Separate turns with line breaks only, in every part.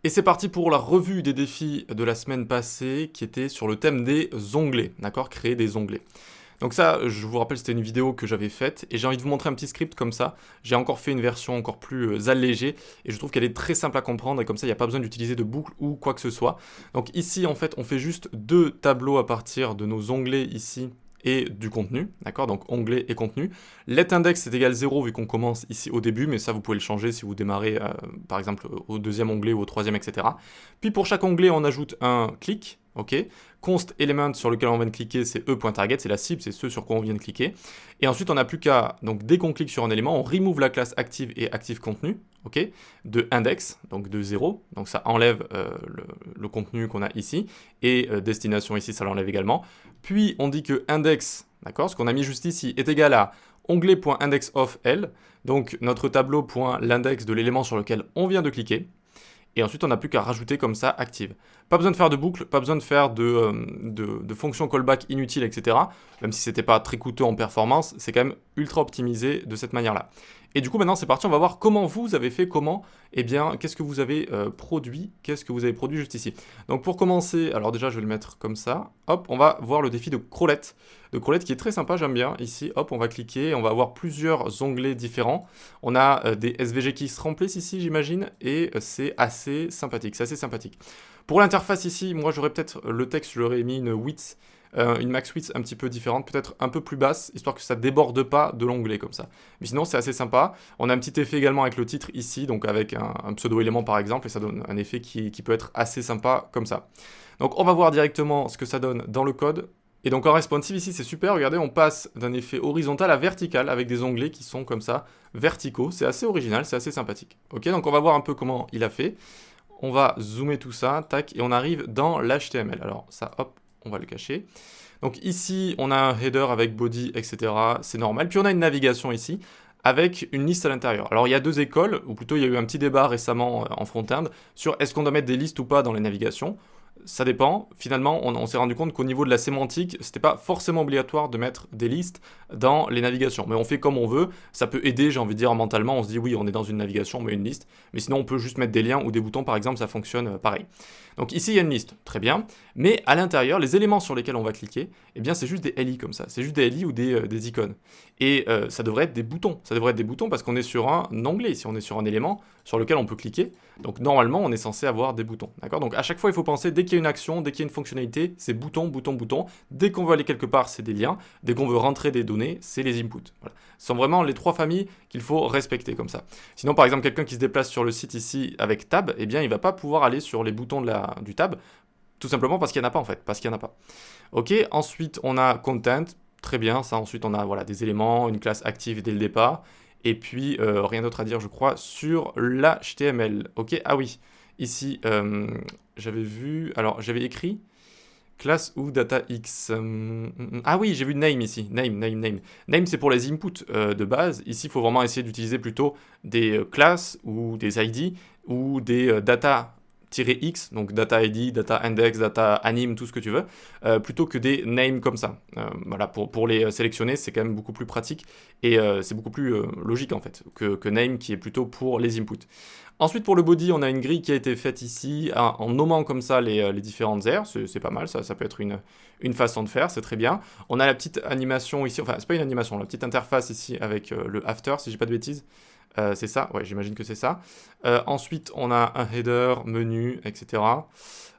Et c'est parti pour la revue des défis de la semaine passée qui était sur le thème des onglets, d'accord? Créer des onglets. Donc ça, je vous rappelle, c'était une vidéo que j'avais faite et j'ai envie de vous montrer un petit script comme ça. J'ai encore fait une version encore plus allégée et je trouve qu'elle est très simple à comprendre et comme ça, il n'y a pas besoin d'utiliser de boucle ou quoi que ce soit. Donc ici, en fait, on fait juste deux tableaux à partir de nos onglets ici et du contenu, d'accord? Donc onglet et contenu. Let index est égal 0 vu qu'on commence ici au début, mais ça vous pouvez le changer si vous démarrez par exemple au deuxième onglet ou au troisième, etc. Puis pour chaque onglet, on ajoute un clic, ok? Const element sur lequel on vient de cliquer, c'est e.target, c'est la cible, c'est ce sur quoi on vient de cliquer. Et ensuite, on n'a plus qu'à, donc dès qu'on clique sur un élément, on remove la classe active et active contenu, ok, de index, donc de 0, donc ça enlève le contenu qu'on a ici, et destination ici, ça l'enlève également. Puis on dit que index, d'accord, ce qu'on a mis juste ici, est égal à onglet.indexOfL, donc notre tableau.l'index de l'élément sur lequel on vient de cliquer. Et ensuite, on n'a plus qu'à rajouter comme ça active. Pas besoin de faire de boucle, pas besoin de faire de fonction callback inutile, etc. Même si c'était pas très coûteux en performance, c'est quand même ultra optimisé de cette manière-là. Et du coup, maintenant, c'est parti, on va voir comment vous avez fait, eh bien, qu'est-ce que vous avez produit, juste ici. Donc pour commencer, alors déjà, je vais le mettre comme ça. Hop, on va voir le défi de crawlette. De crawlette qui est très sympa, j'aime bien. Ici, hop, on va cliquer, on va avoir plusieurs onglets différents. On a des SVG qui se remplissent ici, j'imagine, et c'est assez sympathique, Pour l'interface ici, moi j'aurais peut-être le texte, je l'aurais mis une width, une max width un petit peu différente, peut-être un peu plus basse, histoire que ça déborde pas de l'onglet comme ça. Mais sinon c'est assez sympa. On a un petit effet également avec le titre ici, donc avec un pseudo-élément par exemple, et ça donne un effet qui peut être assez sympa comme ça. Donc on va voir directement ce que ça donne dans le code. Et donc en responsive ici c'est super, regardez, on passe d'un effet horizontal à vertical avec des onglets qui sont comme ça, verticaux. C'est assez original, c'est assez sympathique. Ok, donc on va voir un peu comment il a fait. On va zoomer tout ça, tac, et on arrive dans l'HTML. Alors ça, hop, on va le cacher. Donc ici, on a un header avec body, etc. C'est normal. Puis on a une navigation ici avec une liste à l'intérieur. Alors il y a deux écoles, ou plutôt il y a eu un petit débat récemment en front-end sur est-ce qu'on doit mettre des listes ou pas dans les navigations. Ça dépend. Finalement, on s'est rendu compte qu'au niveau de la sémantique, c'était pas forcément obligatoire de mettre des listes dans les navigations. Mais on fait comme on veut. Ça peut aider, j'ai envie de dire, mentalement. On se dit oui, on est dans une navigation, on met une liste. Mais sinon, on peut juste mettre des liens ou des boutons, par exemple, ça fonctionne pareil. Donc ici, il y a une liste. Très bien. Mais à l'intérieur, les éléments sur lesquels on va cliquer, eh bien, c'est juste des LI comme ça. C'est juste des LI ou des icônes. Et ça devrait être des boutons. Ça devrait être des boutons parce qu'on est sur un onglet. Si on est sur un élément sur lequel on peut cliquer. Donc normalement, on est censé avoir des boutons. D'accord? Donc à chaque fois, il faut penser, dès qu'il y a une action, dès qu'il y a une fonctionnalité, c'est bouton, bouton, bouton. Dès qu'on veut aller quelque part, c'est des liens. Dès qu'on veut rentrer des données, c'est les inputs. Voilà. Ce sont vraiment les trois familles qu'il faut respecter comme ça. Sinon, par exemple, quelqu'un qui se déplace sur le site ici avec tab, eh bien, il ne va pas pouvoir aller sur les boutons du tab, tout simplement parce qu'il n'y en a pas en fait, parce qu'il n'y en a pas. Ok, ensuite, on a content. Très bien, ça. Ensuite, on a voilà, des éléments, une classe active dès le départ. Et puis, rien d'autre à dire, je crois, sur l'HTML. Ok, ah oui, ici, j'avais vu... Alors, j'avais écrit classe ou data x. Ah oui, j'ai vu name ici. Name. Name, c'est pour les inputs de base. Ici, il faut vraiment essayer d'utiliser plutôt des classes ou des ID ou des data-x, donc data ID, data index, data anime, tout ce que tu veux, plutôt que des names comme ça. Voilà, pour les sélectionner, c'est quand même beaucoup plus pratique et c'est beaucoup plus logique en fait que name qui est plutôt pour les inputs. Ensuite, pour le body, on a une grille qui a été faite ici en nommant comme ça les différentes aires. C'est pas mal, ça peut être une façon de faire, c'est très bien. On a la petite animation ici, enfin, c'est pas une animation, la petite interface ici avec le after, si j'ai pas de bêtises. C'est ça, ouais, j'imagine que c'est ça. Ensuite, on a un header, menu, etc.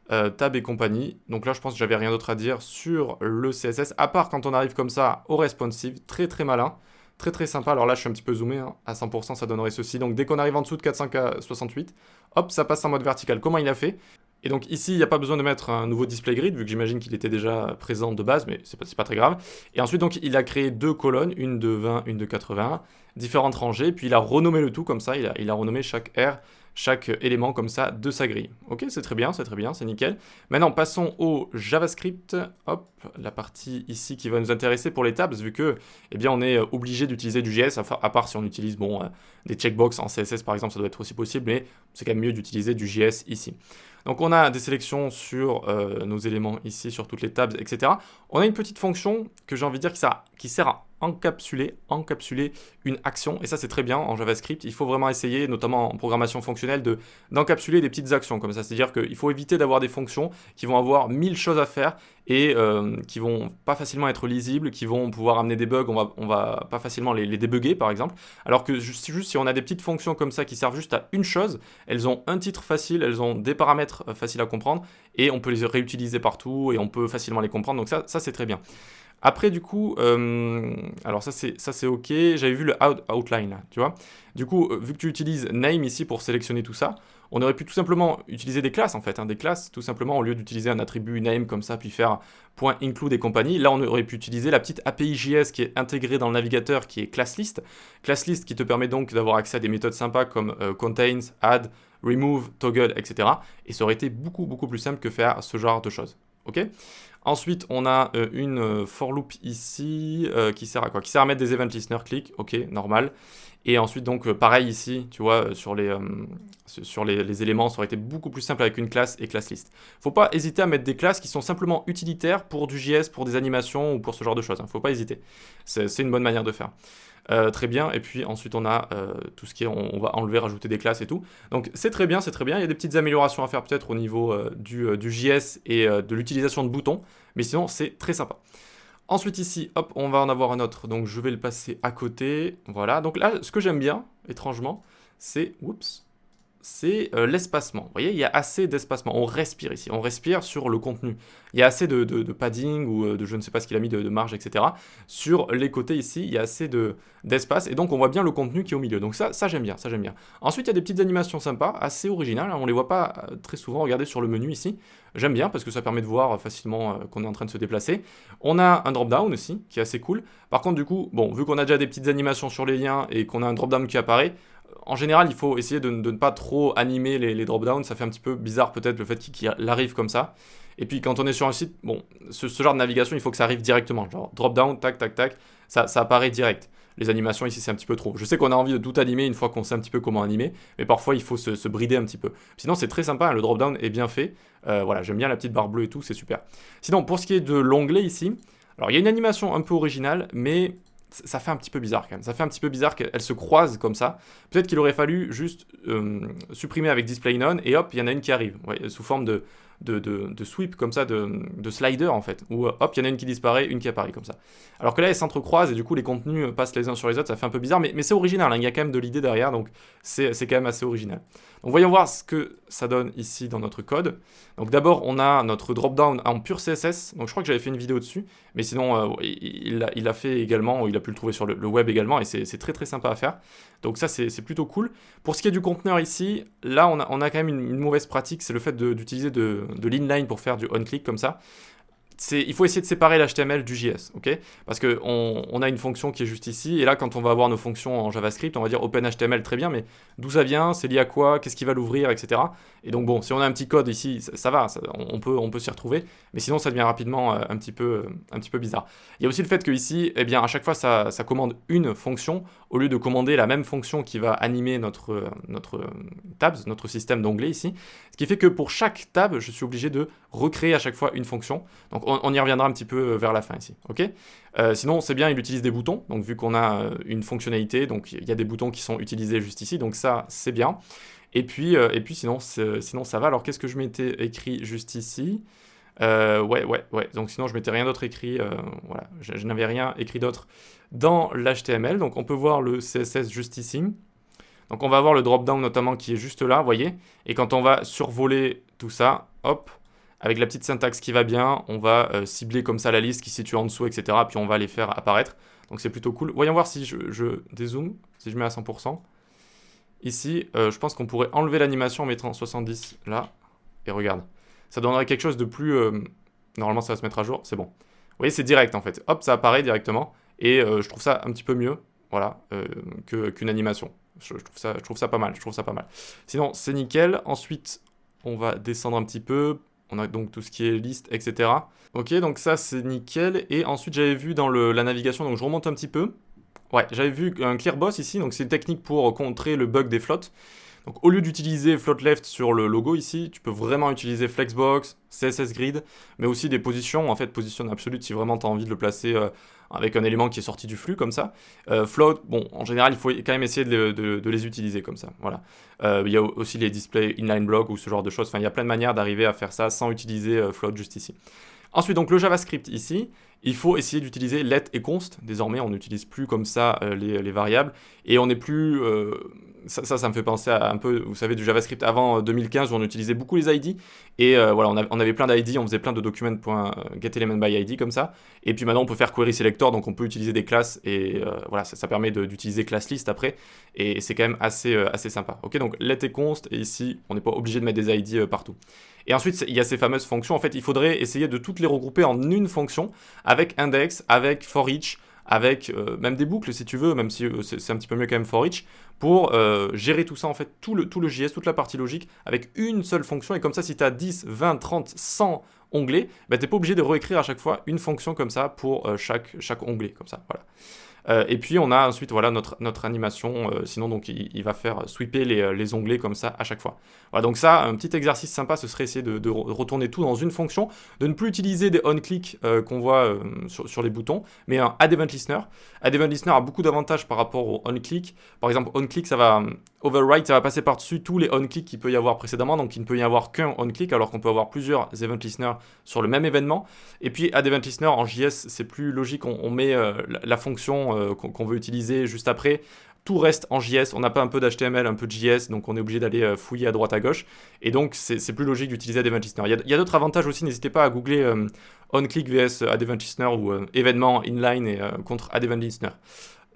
Tab et compagnie. Donc là, je pense que j'avais rien d'autre à dire sur le CSS, à part quand on arrive comme ça au responsive, très très malin. Très très sympa, alors là je suis un petit peu zoomé, hein. À 100% ça donnerait ceci, donc dès qu'on arrive en dessous de 468, hop, ça passe en mode vertical. Comment il a fait? Et donc ici, il n'y a pas besoin de mettre un nouveau display grid, vu que j'imagine qu'il était déjà présent de base, mais c'est pas très grave. Et ensuite, donc, il a créé deux colonnes, une de 20, une de 80, différentes rangées, puis il a renommé le tout comme ça, il a renommé chaque aire, chaque élément comme ça de sa grille. Ok, c'est très bien, c'est nickel. Maintenant, passons au JavaScript. Hop, la partie ici qui va nous intéresser pour les tabs, vu que, eh bien, on est obligé d'utiliser du JS, à part si on utilise, des checkbox en CSS par exemple, ça doit être aussi possible, mais c'est quand même mieux d'utiliser du JS ici. Donc on a des sélections sur nos éléments ici, sur toutes les tabs, etc. On a une petite fonction que j'ai envie de dire qui sert encapsuler une action. Et ça, c'est très bien en JavaScript. Il faut vraiment essayer, notamment en programmation fonctionnelle, d'encapsuler des petites actions comme ça. C'est-à-dire qu'il faut éviter d'avoir des fonctions qui vont avoir 1000 choses à faire et qui vont pas facilement être lisibles, qui vont pouvoir amener des bugs, on va pas facilement les débugger par exemple. Alors que juste si on a des petites fonctions comme ça qui servent juste à une chose, elles ont un titre facile, elles ont des paramètres faciles à comprendre et on peut les réutiliser partout et on peut facilement les comprendre. Donc ça c'est très bien. Après du coup, alors ça c'est ok, j'avais vu le outline là, tu vois. Du coup, vu que tu utilises name ici pour sélectionner tout ça, on aurait pu tout simplement utiliser des classes en fait, des classes tout simplement au lieu d'utiliser un attribut name comme ça, puis faire .include et compagnie. Là on aurait pu utiliser la petite API JS qui est intégrée dans le navigateur qui est ClassList. ClassList qui te permet donc d'avoir accès à des méthodes sympas comme contains, add, remove, toggle, etc. Et ça aurait été beaucoup plus simple que faire ce genre de choses. Ok. Ensuite, on a une for loop ici qui sert à quoi? Qui sert à mettre des event listener click, ok, normal. Et ensuite, donc, pareil ici, tu vois, sur les éléments, ça aurait été beaucoup plus simple avec une classe et class list. Faut pas hésiter à mettre des classes qui sont simplement utilitaires pour du JS, pour des animations ou pour ce genre de choses. Faut pas hésiter. C'est une bonne manière de faire. Très bien, et puis ensuite on a tout ce qui est, on va enlever, rajouter des classes et tout. Donc c'est très bien, il y a des petites améliorations à faire peut-être au niveau du JS et de l'utilisation de boutons, mais sinon c'est très sympa. Ensuite ici, hop, on va en avoir un autre, donc je vais le passer à côté, voilà. Donc là, ce que j'aime bien, étrangement, c'est, l'espacement. Vous voyez, il y a assez d'espacement. On respire ici, on respire sur le contenu. Il y a assez de padding ou de je ne sais pas ce qu'il a mis de marge, etc. Sur les côtés ici, il y a assez d'espace et donc on voit bien le contenu qui est au milieu. Donc ça j'aime bien, ça j'aime bien. Ensuite, il y a des petites animations sympas, assez originales. On ne les voit pas très souvent. Regardez sur le menu ici. J'aime bien parce que ça permet de voir facilement qu'on est en train de se déplacer. On a un drop-down aussi qui est assez cool. Par contre, du coup, bon, vu qu'on a déjà des petites animations sur les liens et qu'on a un drop-down qui apparaît, en général, il faut essayer de ne pas trop animer les drop-downs. Ça fait un petit peu bizarre peut-être le fait qu'il arrive comme ça. Et puis quand on est sur un site, bon, ce genre de navigation, il faut que ça arrive directement. Genre drop-down, tac, tac, tac, ça apparaît direct. Les animations ici, c'est un petit peu trop. Je sais qu'on a envie de tout animer une fois qu'on sait un petit peu comment animer, mais parfois il faut se brider un petit peu. Sinon, c'est très sympa, le drop-down est bien fait. Voilà, j'aime bien la petite barre bleue et tout, c'est super. Sinon, pour ce qui est de l'onglet ici, alors il y a une animation un peu originale, mais ça fait un petit peu bizarre quand même. Ça fait un petit peu bizarre qu'elles se croisent comme ça. Peut-être qu'il aurait fallu juste supprimer avec display none et hop, il y en a une qui arrive, ouais, sous forme de sweep comme ça, de slider en fait, où hop, il y en a une qui disparaît, une qui apparaît comme ça. Alors que là, elles s'entrecroisent et du coup, les contenus passent les uns sur les autres, ça fait un peu bizarre, mais c'est original, hein, il y a quand même de l'idée derrière, donc c'est quand même assez original. Donc voyons voir ce que ça donne ici dans notre code. Donc d'abord, on a notre drop-down en pur CSS, donc je crois que j'avais fait une vidéo dessus, mais sinon, il l'a fait également, il a pu le trouver sur le web également, et c'est très sympa à faire. Donc ça, c'est plutôt cool. Pour ce qui est du conteneur ici, là, on a quand même une mauvaise pratique, c'est le fait d'utiliser de l'inline pour faire du on-click comme ça. Il faut essayer de séparer l'HTML du JS, ok? Parce qu'on a une fonction qui est juste ici, et là, quand on va avoir nos fonctions en JavaScript, on va dire OpenHTML, très bien, mais d'où ça vient, c'est lié à quoi, qu'est-ce qui va l'ouvrir, etc. Et donc bon, si on a un petit code ici, ça va, on peut s'y retrouver, mais sinon ça devient rapidement un petit peu bizarre. Il y a aussi le fait que ici, eh bien, à chaque fois, ça commande une fonction, au lieu de commander la même fonction qui va animer notre tabs, notre système d'onglets ici. Ce qui fait que pour chaque tab, je suis obligé de recréer à chaque fois une fonction. Donc on y reviendra un petit peu vers la fin ici, ok? Sinon, c'est bien, il utilise des boutons, donc vu qu'on a une fonctionnalité, donc il y a des boutons qui sont utilisés juste ici, donc ça, c'est bien. Et puis sinon ça va. Alors, qu'est-ce que je m'étais écrit juste ici? Ouais. Donc sinon, je m'étais rien d'autre écrit, voilà, je n'avais rien écrit d'autre dans l'HTML, donc on peut voir le CSS juste ici. Donc on va avoir le drop-down notamment qui est juste là, vous voyez, et quand on va survoler tout ça, hop, avec la petite syntaxe qui va bien, on va cibler comme ça la liste qui se situe en dessous, etc. Puis on va les faire apparaître. Donc c'est plutôt cool. Voyons voir si je dézoome, si je mets à 100%. Ici, je pense qu'on pourrait enlever l'animation en mettant 70 là. Et regarde, ça donnerait quelque chose de plus... Normalement ça va se mettre à jour, c'est bon. Vous voyez, c'est direct en fait. Hop, ça apparaît directement. Et je trouve ça un petit peu mieux, voilà, qu'une animation. Je trouve ça pas mal, Sinon, c'est nickel. Ensuite, on va descendre un petit peu. On a donc tout ce qui est liste, etc. Ok, donc ça, c'est nickel. Et ensuite, j'avais vu dans la navigation, donc je remonte un petit peu. Ouais, j'avais vu un clear boss ici, donc c'est une technique pour contrer le bug des flottes. Donc au lieu d'utiliser float left sur le logo ici, tu peux vraiment utiliser flexbox, CSS grid, mais aussi des positions, en fait position absolute si vraiment tu as envie de le placer avec un élément qui est sorti du flux comme ça. Float, bon, en général, il faut quand même essayer de les utiliser comme ça. Voilà. Il y a aussi les displays inline block ou ce genre de choses. Enfin, il y a plein de manières d'arriver à faire ça sans utiliser float juste ici. Ensuite, donc le JavaScript ici, il faut essayer d'utiliser let et const. Désormais, on n'utilise plus comme ça les variables et on n'est plus. Ça me fait penser à un peu, vous savez, du JavaScript avant 2015 où on utilisait beaucoup les ID. Et voilà, on avait plein d'ID, on faisait plein de document.getElementById comme ça. Et puis maintenant, on peut faire query selector, donc on peut utiliser des classes. Et voilà, ça permet d'utiliser ClassList après. Et c'est quand même assez sympa. Ok, donc let et const. Et ici, on n'est pas obligé de mettre des ID partout. Et ensuite, il y a ces fameuses fonctions. En fait, il faudrait essayer de toutes les regrouper en une fonction avec index, avec for each, avec même des boucles si tu veux, même si c'est un petit peu mieux quand même for each, pour gérer tout ça en fait, tout le JS, toute la partie logique avec une seule fonction. Et comme ça, si tu as 10, 20, 30, 100 onglets, bah, tu n'es pas obligé de réécrire à chaque fois une fonction comme ça pour chaque onglet, comme ça, voilà. Et puis on a ensuite voilà, notre animation, sinon donc il va faire sweeper les onglets comme ça à chaque fois. Voilà, donc ça, un petit exercice sympa, ce serait essayer de retourner tout dans une fonction, de ne plus utiliser des onClick qu'on voit sur les boutons, mais un add event listener. Add event listener a beaucoup d'avantages par rapport au onClick. Par exemple, onClick, ça va override, ça va passer par-dessus tous les onClick qu'il peut y avoir précédemment, donc il ne peut y avoir qu'un onClick, alors qu'on peut avoir plusieurs event listeners sur le même événement. Et puis add event listener en JS, c'est plus logique, on met la fonction qu'on veut utiliser juste après. Tout reste en JS, on n'a pas un peu d'HTML, un peu de JS, donc on est obligé d'aller fouiller à droite à gauche. Et donc c'est plus logique d'utiliser Add Event Listener. Il y a d'autres avantages aussi, n'hésitez pas à googler onClick vs Add Event Listener ou événement inline et contre Add Event Listener.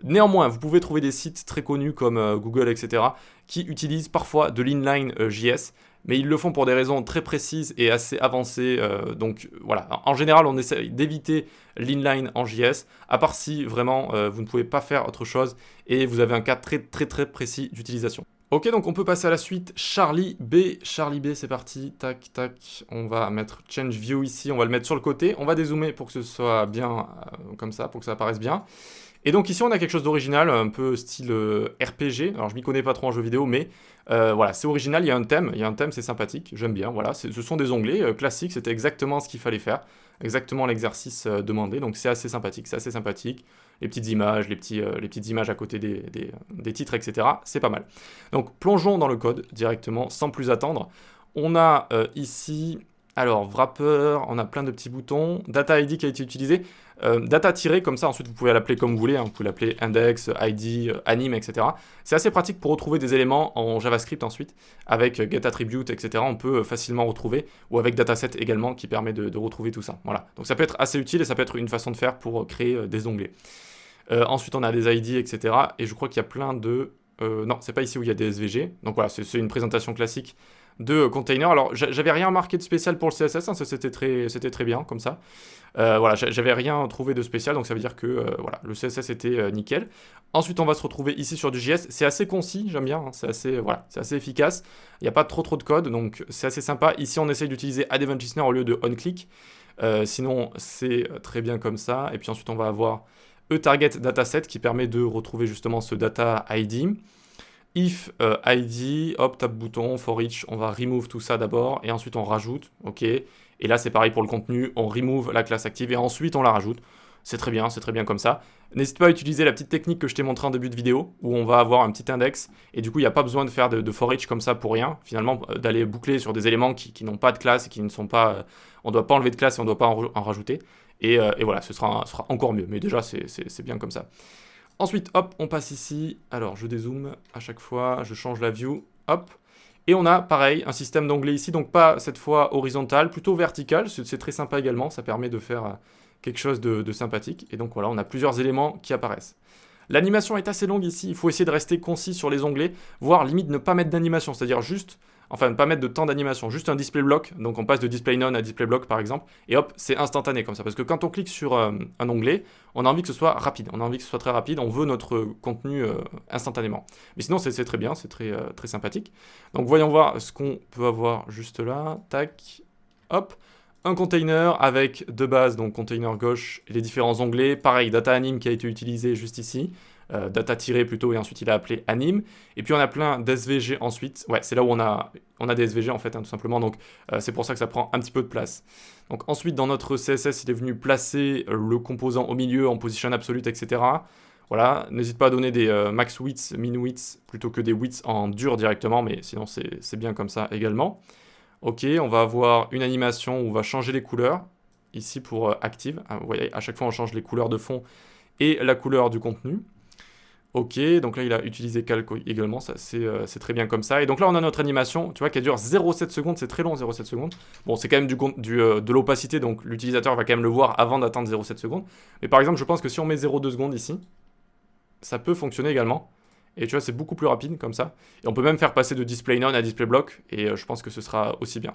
Néanmoins, vous pouvez trouver des sites très connus comme Google, etc., qui utilisent parfois de l'inline JS, mais ils le font pour des raisons très précises et assez avancées. Donc voilà, en général, on essaie d'éviter l'inline en JS, à part si vraiment vous ne pouvez pas faire autre chose et vous avez un cas très précis d'utilisation. Ok, donc on peut passer à la suite. Charlie B, c'est parti. Tac, tac. On va mettre Change View ici. On va le mettre sur le côté. On va dézoomer pour que ce soit bien comme ça, pour que ça apparaisse bien. Et donc ici on a quelque chose d'original, un peu style RPG. Alors je m'y connais pas trop en jeu vidéo, mais voilà, c'est original, il y a un thème, c'est sympathique, j'aime bien, voilà. Ce sont des onglets classiques, c'était exactement ce qu'il fallait faire, exactement l'exercice demandé, donc c'est assez sympathique, Les petites images, les petites images à côté des titres, etc. C'est pas mal. Donc plongeons dans le code directement, sans plus attendre. On a ici... Alors, wrapper, on a plein de petits boutons. Data ID qui a été utilisé. Data tiré, comme ça, ensuite vous pouvez l'appeler comme vous voulez. Vous pouvez l'appeler index, ID, anim, etc. C'est assez pratique pour retrouver des éléments en JavaScript ensuite. Avec getAttribute, etc. On peut facilement retrouver. Ou avec dataset également qui permet de retrouver tout ça. Voilà. Donc ça peut être assez utile et ça peut être une façon de faire pour créer des onglets. Ensuite, on a des ID, etc. Et je crois qu'il y a plein de... non, c'est pas ici où il y a des SVG. Donc voilà, c'est une présentation classique de container. Alors, j'avais rien remarqué de spécial pour le CSS, hein, ça c'était très bien comme ça. Voilà, j'avais rien trouvé de spécial, donc ça veut dire que voilà, le CSS était nickel. Ensuite, on va se retrouver ici sur du JS. C'est assez concis, j'aime bien, hein, c'est assez efficace. Il n'y a pas trop de code, donc c'est assez sympa. Ici, on essaye d'utiliser Add Event Listener au lieu de onClick. Sinon, c'est très bien comme ça. Et puis ensuite, on va avoir eTarget Dataset qui permet de retrouver justement ce data ID. If ID, hop, tap bouton, for each, on va remove tout ça d'abord, et ensuite on rajoute, ok. Et là c'est pareil pour le contenu, on remove la classe active, et ensuite on la rajoute. C'est très bien comme ça. N'hésite pas à utiliser la petite technique que je t'ai montré en début de vidéo, où on va avoir un petit index, et du coup il n'y a pas besoin de faire de for each comme ça pour rien, finalement, d'aller boucler sur des éléments qui n'ont pas de classe, et qui ne sont pas... on ne doit pas enlever de classe, et on ne doit pas en rajouter. Et voilà, ce sera encore mieux, mais déjà c'est bien comme ça. Ensuite, hop, on passe ici. Alors, je dézoome à chaque fois, je change la view, hop. Et on a, pareil, un système d'onglets ici, donc pas cette fois horizontal, plutôt vertical. C'est très sympa également, ça permet de faire quelque chose de sympathique. Et donc voilà, on a plusieurs éléments qui apparaissent. L'animation est assez longue ici, il faut essayer de rester concis sur les onglets, voire limite ne pas mettre d'animation, c'est-à-dire juste... Enfin, ne pas mettre de temps d'animation, juste un display block. Donc on passe de display none à display block par exemple. Et hop, c'est instantané comme ça. Parce que quand on clique sur un onglet, on a envie que ce soit rapide. On a envie que ce soit très rapide. On veut notre contenu instantanément. Mais sinon, c'est très bien, c'est très sympathique. Donc voyons voir ce qu'on peut avoir juste là. Tac, hop. Un container avec de base, donc container gauche, et les différents onglets. Pareil, data anim qui a été utilisé juste ici. data tiré plutôt, et ensuite il a appelé anime. Et puis on a plein d'SVG ensuite. Ouais, c'est là où on a des SVG en fait, hein, tout simplement. Donc c'est pour ça que ça prend un petit peu de place. Donc ensuite, dans notre CSS, il est venu placer le composant au milieu en position absolute, etc. Voilà, n'hésite pas à donner des max widths, min widths, plutôt que des widths en dur directement, mais sinon c'est bien comme ça également. Ok, on va avoir une animation où on va changer les couleurs, ici pour active. Vous voyez, à chaque fois on change les couleurs de fond et la couleur du contenu. Ok, donc là il a utilisé calque également, ça c'est très bien comme ça. Et donc là on a notre animation, tu vois, qui dure 0,7 secondes, c'est très long 0,7 secondes. Bon, c'est quand même de l'opacité, donc l'utilisateur va quand même le voir avant d'atteindre 0,7 secondes. Mais par exemple, je pense que si on met 0,2 secondes ici, ça peut fonctionner également. Et tu vois, c'est beaucoup plus rapide comme ça. Et on peut même faire passer de display none à display block, et je pense que ce sera aussi bien.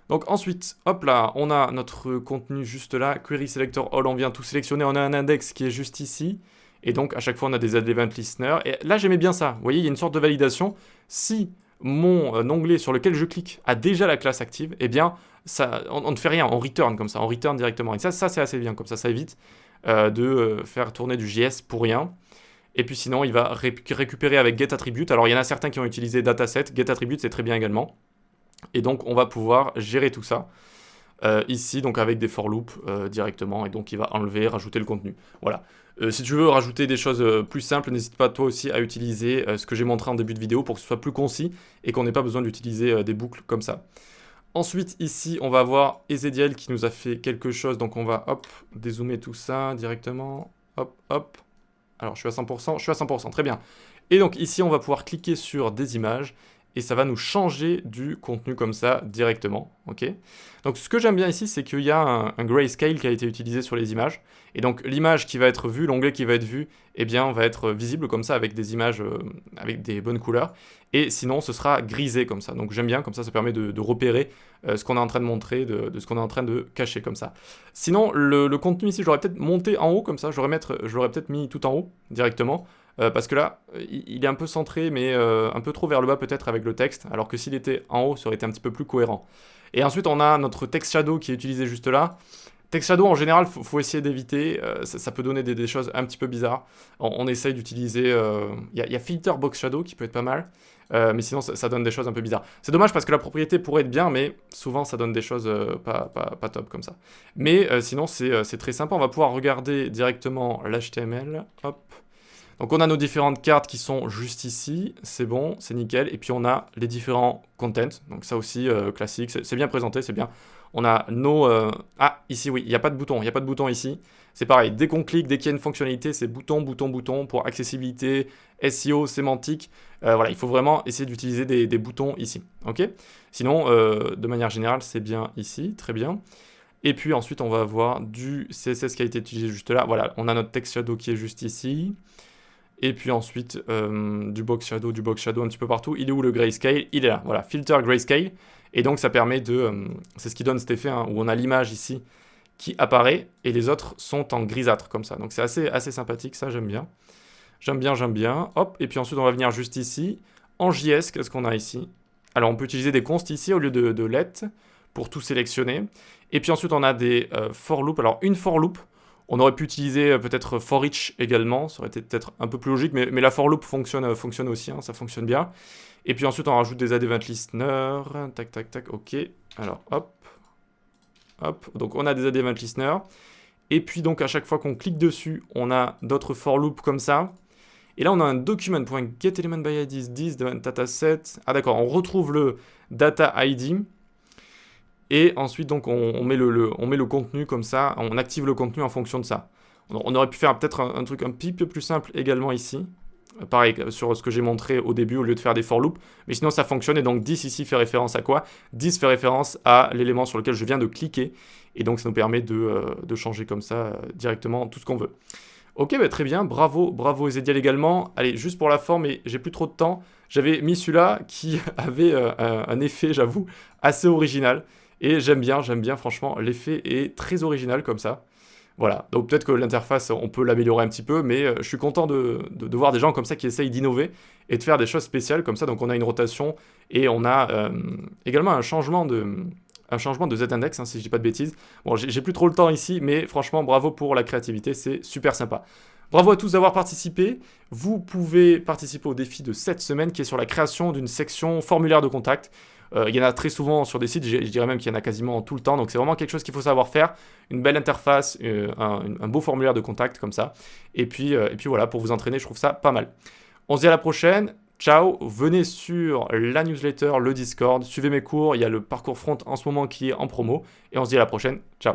Donc ensuite, hop là, on a notre contenu juste là, query selector all, on vient tout sélectionner, on a un index qui est juste ici. Et donc, à chaque fois, on a des event listeners. Et là, j'aimais bien ça. Vous voyez, il y a une sorte de validation. Si mon onglet sur lequel je clique a déjà la classe active, eh bien, ça, on ne fait rien, on return comme ça, on return directement. Et ça c'est assez bien, comme ça évite de faire tourner du JS pour rien. Et puis sinon, il va récupérer avec getAttribute. Alors, il y en a certains qui ont utilisé dataset. getAttribute, c'est très bien également. Et donc, on va pouvoir gérer tout ça. Ici, donc avec des for loops directement, et donc il va enlever, rajouter le contenu. Voilà. Si tu veux rajouter des choses plus simples, n'hésite pas toi aussi à utiliser ce que j'ai montré en début de vidéo pour que ce soit plus concis et qu'on n'ait pas besoin d'utiliser des boucles comme ça. Ensuite, ici, on va avoir Ezediel qui nous a fait quelque chose, donc on va, hop, dézoomer tout ça directement, hop, hop. Alors, je suis à 100%, très bien. Et donc ici, on va pouvoir cliquer sur des images, et ça va nous changer du contenu comme ça directement, ok. Donc ce que j'aime bien ici, c'est qu'il y a un grayscale qui a été utilisé sur les images, et donc l'image qui va être vue, l'onglet qui va être vu, eh bien va être visible comme ça avec des images avec des bonnes couleurs, et sinon ce sera grisé comme ça. Donc j'aime bien, comme ça permet de repérer ce qu'on est en train de montrer, de ce qu'on est en train de cacher comme ça. Sinon le contenu ici, je l'aurais peut-être monté en haut comme ça, je l'aurais peut-être mis tout en haut directement. Parce que là, il est un peu centré, mais un peu trop vers le bas peut-être avec le texte, alors que s'il était en haut, ça aurait été un petit peu plus cohérent. Et ensuite, on a notre text shadow qui est utilisé juste là. Text shadow, en général, faut essayer d'éviter, ça peut donner des choses un petit peu bizarres. On essaye d'utiliser, il y a filter box shadow qui peut être pas mal, mais sinon ça donne des choses un peu bizarres. C'est dommage parce que la propriété pourrait être bien, mais souvent ça donne des choses pas top comme ça. Mais sinon c'est très sympa, on va pouvoir regarder directement l'HTML, hop. Donc on a nos différentes cartes qui sont juste ici, c'est bon, c'est nickel. Et puis on a les différents contents, donc ça aussi classique, c'est bien présenté, c'est bien. On a nos... Ah, ici oui, il n'y a pas de bouton ici. C'est pareil, dès qu'on clique, dès qu'il y a une fonctionnalité, c'est bouton, bouton, bouton pour accessibilité, SEO, sémantique. Voilà, il faut vraiment essayer d'utiliser des boutons ici, ok. Sinon, de manière générale, c'est bien ici, très bien. Et puis ensuite, on va avoir du CSS qui a été utilisé juste là. Voilà, on a notre text shadow qui est juste ici. Et puis ensuite, du box shadow un petit peu partout. Il est où le grayscale? Il est là, voilà, filter grayscale. Et donc ça permet de... c'est ce qui donne cet effet, hein, où on a l'image ici qui apparaît, et les autres sont en grisâtre, comme ça. Donc c'est assez sympathique, ça j'aime bien. J'aime bien. Hop, et puis ensuite on va venir juste ici. En JS, qu'est-ce qu'on a ici? Alors on peut utiliser des const ici au lieu de let, pour tout sélectionner. Et puis ensuite on a des for loop. Alors une for loop, on aurait pu utiliser peut-être for each également, ça aurait été peut-être un peu plus logique, mais la for loop fonctionne aussi, hein, ça fonctionne bien. Et puis ensuite on rajoute des add event listeners, tac, ok. Alors hop, donc on a des add event listeners. Et puis donc à chaque fois qu'on clique dessus, on a d'autres for loop comme ça. Et là on a un document.getElementById this dataset. Ah d'accord, on retrouve le data ID. Et ensuite, donc, on met le contenu comme ça, on active le contenu en fonction de ça. On aurait pu faire peut-être un truc un petit peu plus simple également ici. Pareil, sur ce que j'ai montré au début, au lieu de faire des for loops. Mais sinon, ça fonctionne. Et donc, 10 ici fait référence à quoi? 10 fait référence à l'élément sur lequel je viens de cliquer. Et donc, ça nous permet de changer comme ça directement tout ce qu'on veut. Ok, bah, très bien. Bravo Ezediel également. Allez, juste pour la forme, et j'ai plus trop de temps. J'avais mis celui-là qui avait un effet, j'avoue, assez original. Et j'aime bien, franchement, l'effet est très original comme ça. Voilà, donc peut-être que l'interface, on peut l'améliorer un petit peu, mais je suis content de voir des gens comme ça qui essayent d'innover et de faire des choses spéciales comme ça. Donc on a une rotation et on a également un changement de z-index, hein, si je dis pas de bêtises. Bon, j'ai plus trop le temps ici, mais franchement, bravo pour la créativité, c'est super sympa. Bravo à tous d'avoir participé. Vous pouvez participer au défi de cette semaine qui est sur la création d'une section formulaire de contact. Il y en a très souvent sur des sites, je dirais même qu'il y en a quasiment tout le temps. Donc c'est vraiment quelque chose qu'il faut savoir faire. Une belle interface, un beau formulaire de contact comme ça. Et puis voilà, pour vous entraîner, je trouve ça pas mal. On se dit à la prochaine. Ciao, venez sur la newsletter, le Discord, suivez mes cours, il y a le parcours front en ce moment qui est en promo. Et on se dit à la prochaine. Ciao.